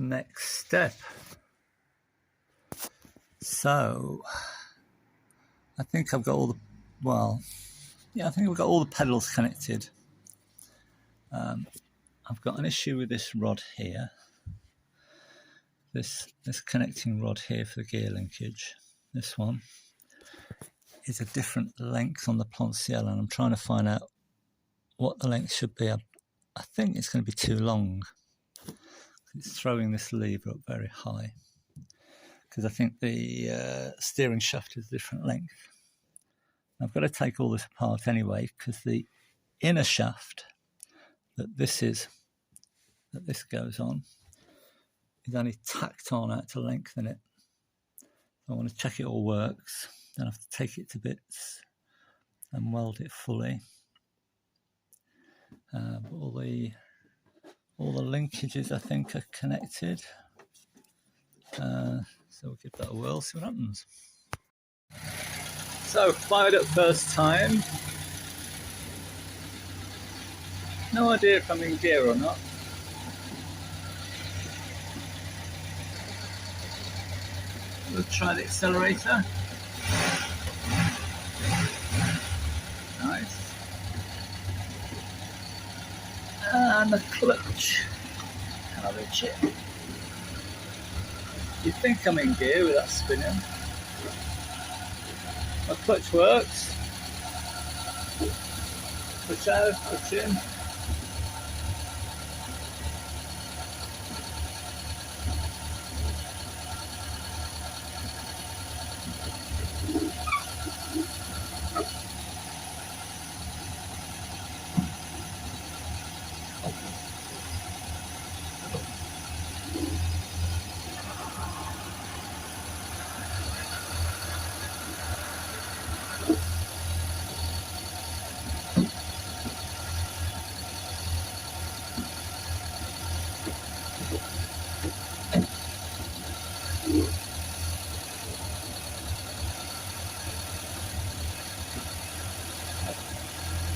next step. So I think I've got all the, I think I've got all the pedals connected. I've got an issue with this rod here. This connecting rod here for the gear linkage. This one is a different length on the Ponciel, and I'm trying to find out what the length should be. I think it's going to be too long. It's throwing this lever up very high, because I think the steering shaft is a different length. I've got to take all this apart anyway, because the inner shaft that this goes on is only tacked on out to lengthen it. I want to check it all works. Then I have to take it to bits and weld it fully. But all the linkages I think are connected. So we'll give that a whirl, see what happens. So fired up first time. No idea if I'm in gear or not. We'll try the accelerator. Nice. And the clutch. Can I reach it? You'd think I'm in gear with that spinning. My clutch works. Clutch out, clutch in.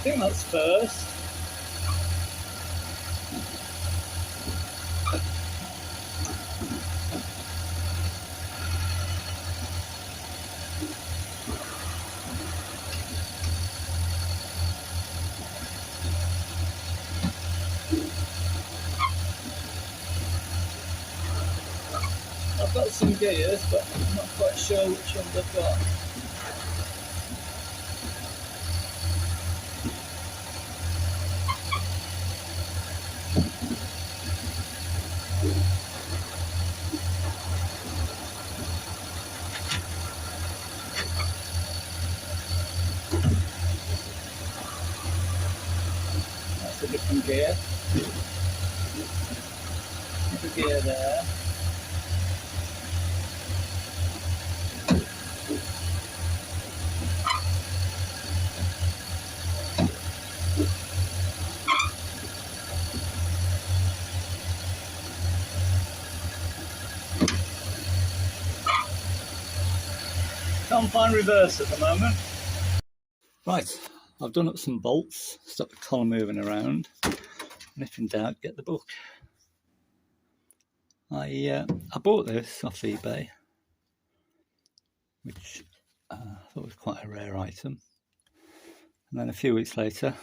I think that's first. I've got some gears, but I'm not quite sure which ones I've got. That's a different gear. Another gear there. Can't find reverse at the moment. Right, I've done up some bolts, stop the column moving around, and if in doubt, get the book. I bought this off eBay, which I thought was quite a rare item. And then a few weeks later,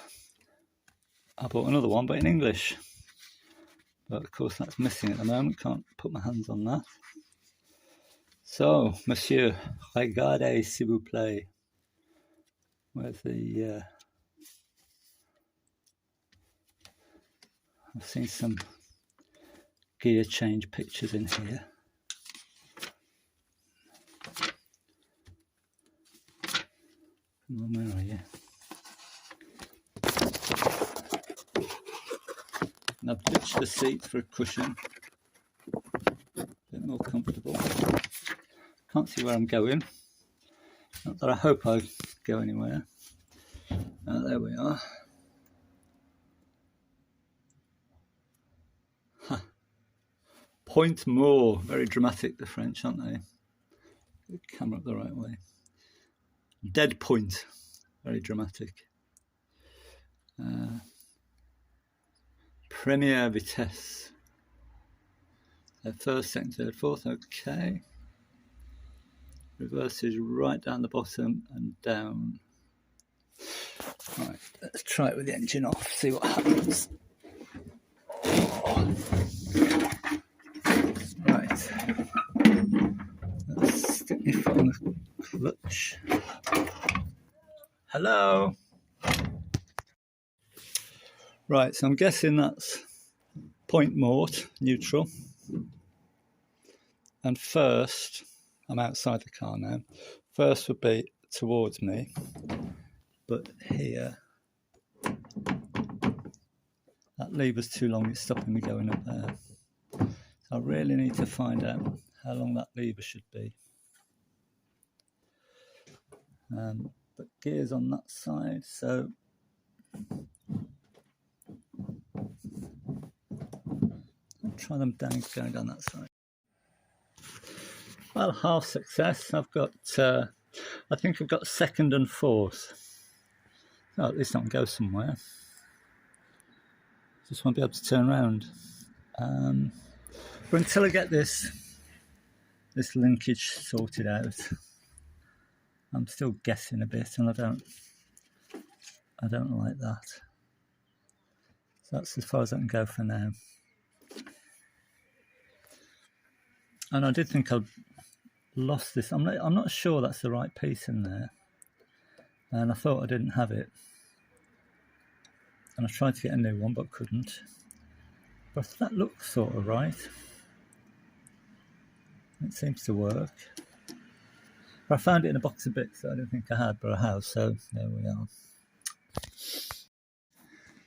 I bought another one, but in English. But of course that's missing at the moment, can't put my hands on that. So, monsieur, regardez s'il vous plaît. Where's the... I've seen some gear change pictures in here. Come on, where are you? And I've ditched the seat for a cushion. A bit more comfortable. Can't see where I'm going. Not that I hope I go anywhere. There we are. Huh. Point more. Very dramatic, the French, aren't they? Get the camera up the right way. Dead point. Very dramatic. Première vitesse. First, second, third, fourth, okay. Reverse is right down the bottom and down. Right, let's try it with the engine off, see what happens. Right, let's stick my foot on the clutch. Hello. Right, so I'm guessing that's point mort, neutral. And first, I'm outside the car now. First would be towards me, but here, that lever's too long, it's stopping me going up there. So I really need to find out how long that lever should be. But gears on that side, so I'll try them going down that side. Well, half success. I've got, I think I've got second and fourth. So at least I can go somewhere. Just won't be able to turn around. But until I get this linkage sorted out, I'm still guessing a bit, and I don't like that. So that's as far as I can go for now. And I did think I'd lost this. I'm not sure that's the right piece in there, and I thought I didn't have it. And I tried to get a new one, but couldn't. But that looks sort of right. It seems to work. But I found it in a box of bits that I didn't think I had, but I have, so there we are.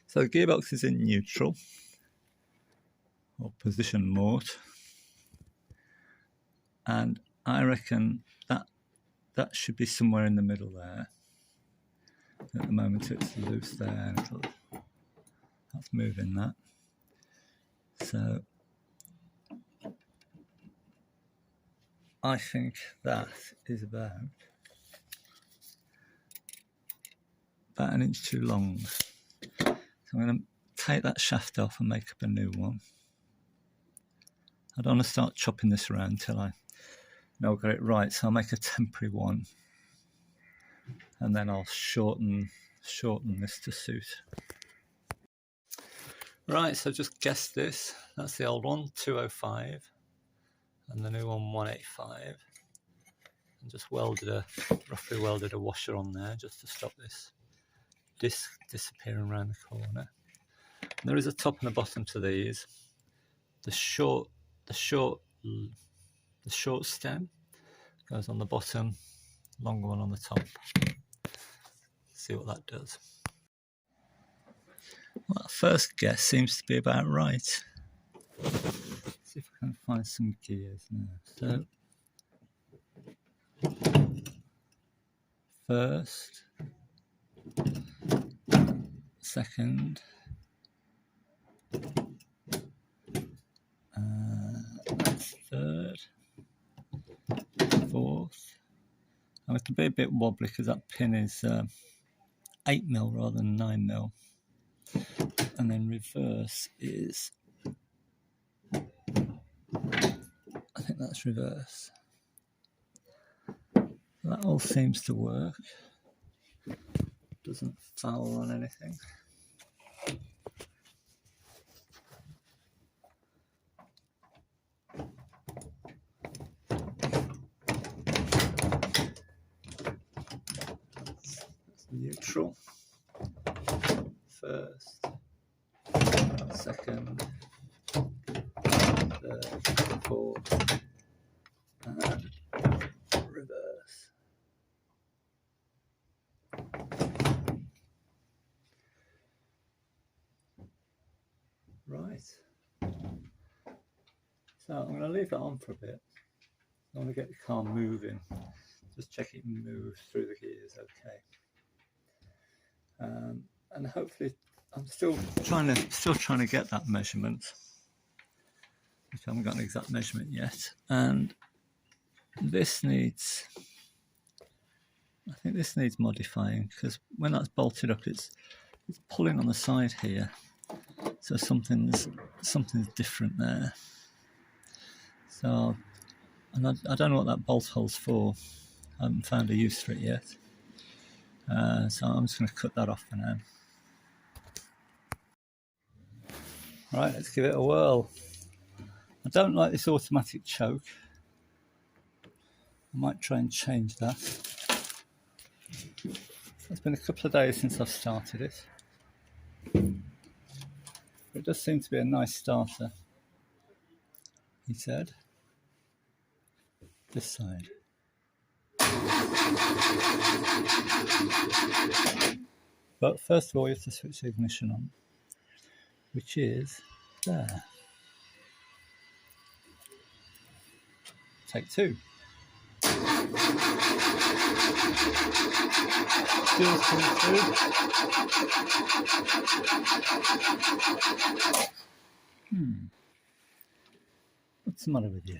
So the gearbox is in neutral, or position mort. And I reckon that should be somewhere in the middle there. At the moment it's loose there, and that's moving that. So I think that is about an inch too long. So I'm going to take that shaft off and make up a new one. I don't want to start chopping this around until I know I've got it right, so I'll make a temporary one, and then I'll shorten this to suit. Right, so just guess this. That's the old one, 205, and the new one, 185. And just roughly welded a washer on there just to stop this disc disappearing around the corner. And there is a top and a bottom to these. The short stem goes on the bottom, longer one on the top. See what that does. Well, that first guess seems to be about right. Let's see if I can find some gears now. So, first, second, that's third, fourth. And it can be a bit wobbly because that pin is 8mm rather than 9mm. And then reverse is, I think that's reverse. That all seems to work. Doesn't foul on anything. That's neutral. First, second, third, fourth, and reverse. Right. So I'm going to leave that on for a bit. I want to get the car moving. Just check it moves through the gears okay. And hopefully, I'm still trying to get that measurement, which I haven't got an exact measurement yet. And this needs, I think this needs modifying, because when that's bolted up, it's pulling on the side here, so something's different there. So, and I don't know what that bolt hole's for. I haven't found a use for it yet. So I'm just going to cut that off for now. Right, let's give it a whirl. I don't like this automatic choke. I might try and change that. It's been a couple of days since I've started it. It does seem to be a nice starter, he said. This side. But first of all, you have to switch the ignition on, which is there. Take two. Fuel's coming through. What's the matter with you?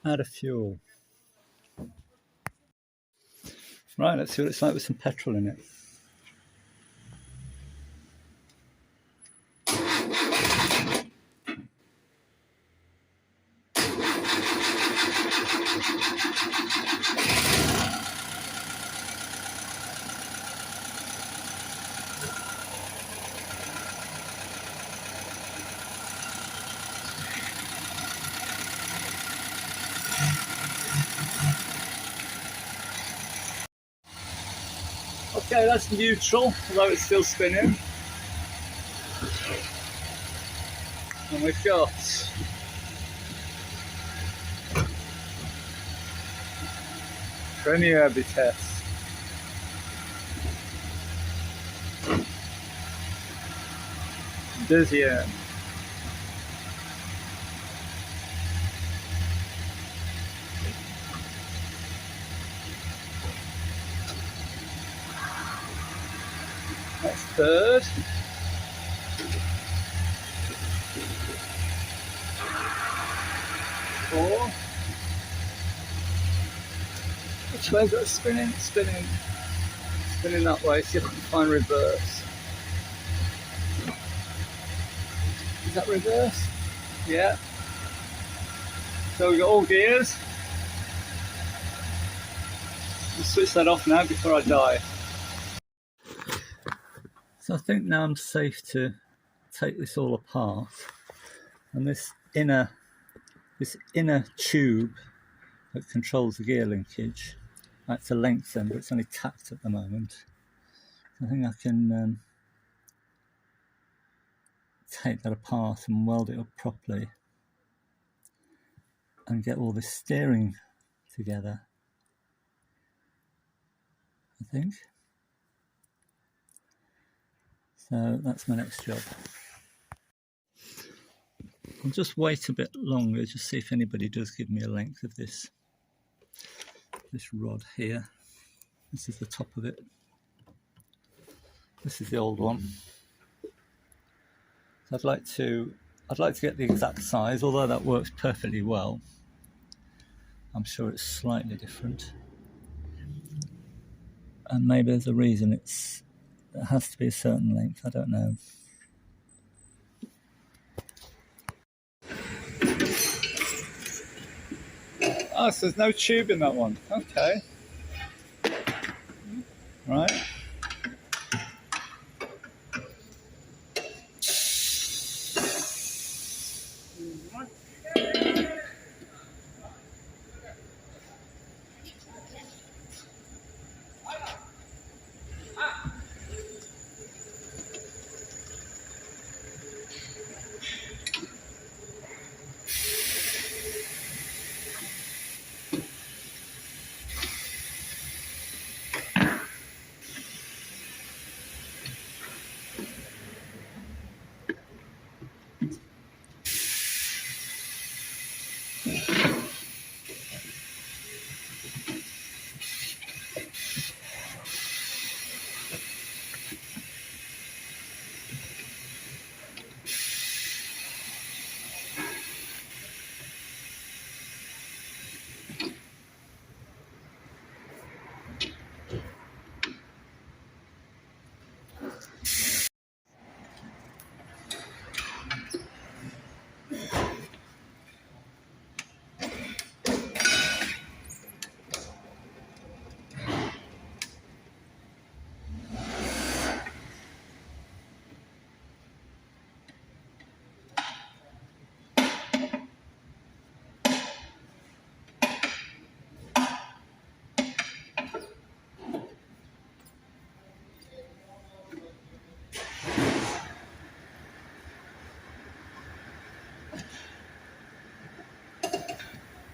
Out of fuel. Right, let's see what it's like with some petrol in it. Okay, that's neutral, although it's still spinning. And we've got Premier Vitesse. Deuxième. That's third. Four. Which way is that spinning? Spinning that way, see if I can find reverse. Is that reverse? Yeah. So we've got all gears. I'll switch that off now before I die. So I think now I'm safe to take this all apart, and this inner tube that controls the gear linkage, that's a lengthen, but it's only tapped at the moment. I think I can take that apart and weld it up properly and get all this steering together, I think. So that's my next job. I'll just wait a bit longer, just see if anybody does give me a length of this rod here. This is the top of it. This is the old one. So I'd like to get the exact size, although that works perfectly well. I'm sure it's slightly different. And maybe there's a reason it has to be a certain length, I don't know. Oh, so there's no tube in that one. Okay. Right.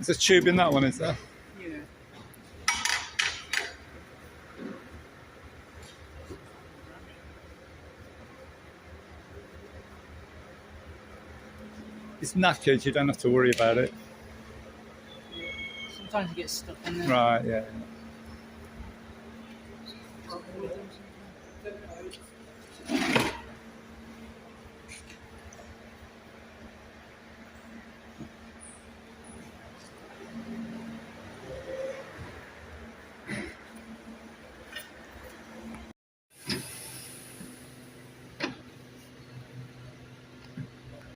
There's a tube in that one, is there? Yeah. It's knackered, you don't have to worry about it. Sometimes it gets stuck in there. Right, yeah.